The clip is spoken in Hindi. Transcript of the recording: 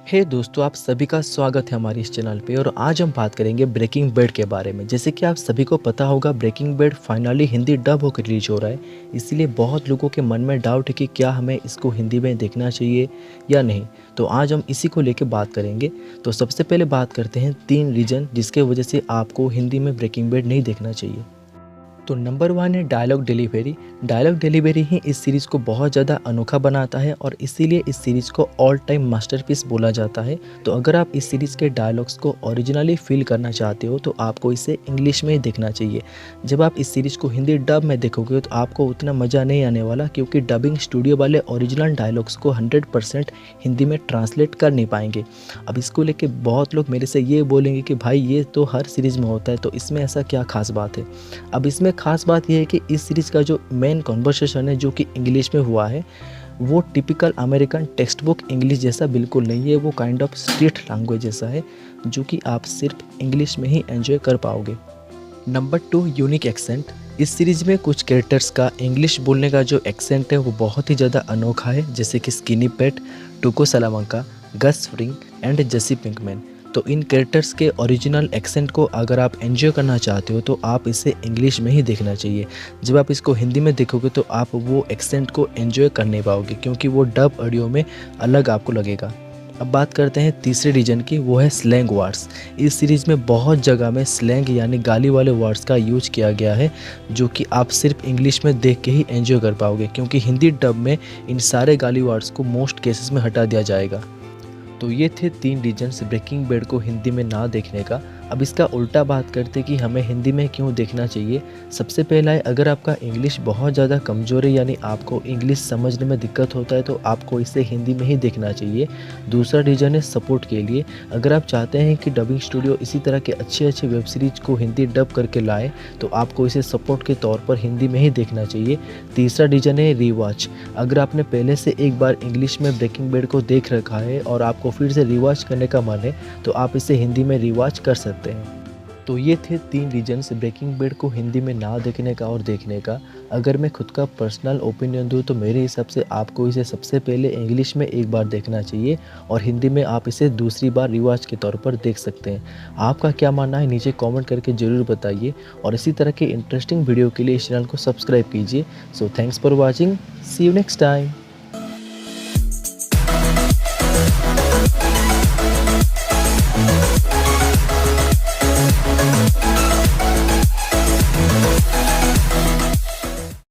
हे दोस्तों, आप सभी का स्वागत है हमारे इस चैनल पे। और आज हम बात करेंगे ब्रेकिंग बैड के बारे में। जैसे कि आप सभी को पता होगा, Breaking Bad finally Hindi dub होकर रिलीज हो रहा है। इसीलिए बहुत लोगों के मन में डाउट है कि क्या हमें इसको हिंदी में देखना चाहिए या नहीं। तो आज हम इसी को लेकर बात करेंगे। तो सबसे पहले बात करते हैं 3 रीज़न जिसके वजह से आपको हिंदी में ब्रेकिंग बैड नहीं देखना चाहिए। तो नंबर 1 है डायलॉग डिलीवरी। डायलॉग डिलीवरी ही इस सीरीज़ को बहुत ज़्यादा अनोखा बनाता है और इसीलिए इस सीरीज़ को ऑल टाइम मास्टरपीस बोला जाता है। तो अगर आप इस सीरीज़ के डायलॉग्स को ओरिजिनली फील करना चाहते हो तो आपको इसे इंग्लिश में ही देखना चाहिए। जब आप इस सीरीज़ को हिंदी डब में देखोगे तो आपको उतना मज़ा नहीं आने वाला, क्योंकि डबिंग स्टूडियो वाले ओरिजिनल डायलॉग्स को 100% हिंदी में ट्रांसलेट कर नहीं पाएंगे। अब इसको लेके बहुत लोग मेरे से ये बोलेंगे कि भाई ये तो हर सीरीज़ में होता है, तो इसमें ऐसा क्या खास बात है। अब इसमें खास बात यह है कि इस सीरीज़ का जो मेन कॉन्वर्सेशन है जो कि इंग्लिश में हुआ है, वो typical American text book English जैसा बिल्कुल नहीं है। वो काइंड ऑफ स्ट्रीट लैंग्वेज जैसा है जो कि आप सिर्फ इंग्लिश में ही एंजॉय कर पाओगे। Number 2, unique accent. इस सीरीज़ में कुछ कैरेक्टर्स का इंग्लिश बोलने का जो एक्सेंट है वो बहुत ही ज़्यादा अनोखा है, जैसे कि Skinny Pete, Tuco Salamanca, Gus Fring and Jesse Pinkman. तो इन कैरेक्टर्स के ओरिजिनल एक्सेंट को अगर आप एंजॉय करना चाहते हो तो आप इसे इंग्लिश में ही देखना चाहिए। जब आप इसको हिंदी में देखोगे तो आप वो एक्सेंट को एंजॉय कर नहीं पाओगे, क्योंकि वो डब ऑडियो में अलग आपको लगेगा। अब बात करते हैं तीसरे रीजन की, वो है स्लैंग वर्ड्स। इस सीरीज़ में बहुत जगह में स्लैंग यानी गाली वाले वर्ड्स का यूज किया गया है, जो कि आप सिर्फ इंग्लिश में देख के ही एंजॉय कर पाओगे, क्योंकि हिंदी डब में इन सारे गाली वर्ड्स को मोस्ट केसेस में हटा दिया जाएगा। तो ये थे 3 रीजन्स ब्रेकिंग बैड को हिंदी में ना देखने का। अब इसका उल्टा बात करते कि हमें हिंदी में क्यों देखना चाहिए। सबसे पहला है, अगर आपका इंग्लिश बहुत ज़्यादा कमज़ोर है यानी आपको इंग्लिश समझने में दिक्कत होता है तो आपको इसे हिंदी में ही देखना चाहिए। दूसरा रीज़न है सपोर्ट के लिए। अगर आप चाहते हैं कि डबिंग स्टूडियो इसी तरह के अच्छे अच्छे वेब सीरीज़ को हिंदी डब करके लाए तो आपको इसे सपोर्ट के तौर पर हिंदी में ही देखना चाहिए। तीसरा रीज़न है रीवॉच। अगर आपने पहले से एक बार इंग्लिश में ब्रेकिंग बैड को देख रखा है और आपको फिर से रिवॉच करने का मन है तो आप इसे हिंदी में रिवॉच कर सकते हैं। तो ये थे 3 रीजन्स ब्रेकिंग बैड को हिंदी में ना देखने का और देखने का। अगर मैं खुद का पर्सनल ओपिनियन दूँ तो मेरे हिसाब से आपको इसे सबसे पहले इंग्लिश में एक बार देखना चाहिए और हिंदी में आप इसे दूसरी बार रिवॉच के तौर पर देख सकते हैं। आपका क्या मानना है नीचे कमेंट करके ज़रूर बताइए और इसी तरह के इंटरेस्टिंग वीडियो के लिए इस चैनल को सब्सक्राइब कीजिए। So thanks for watching, see you next time.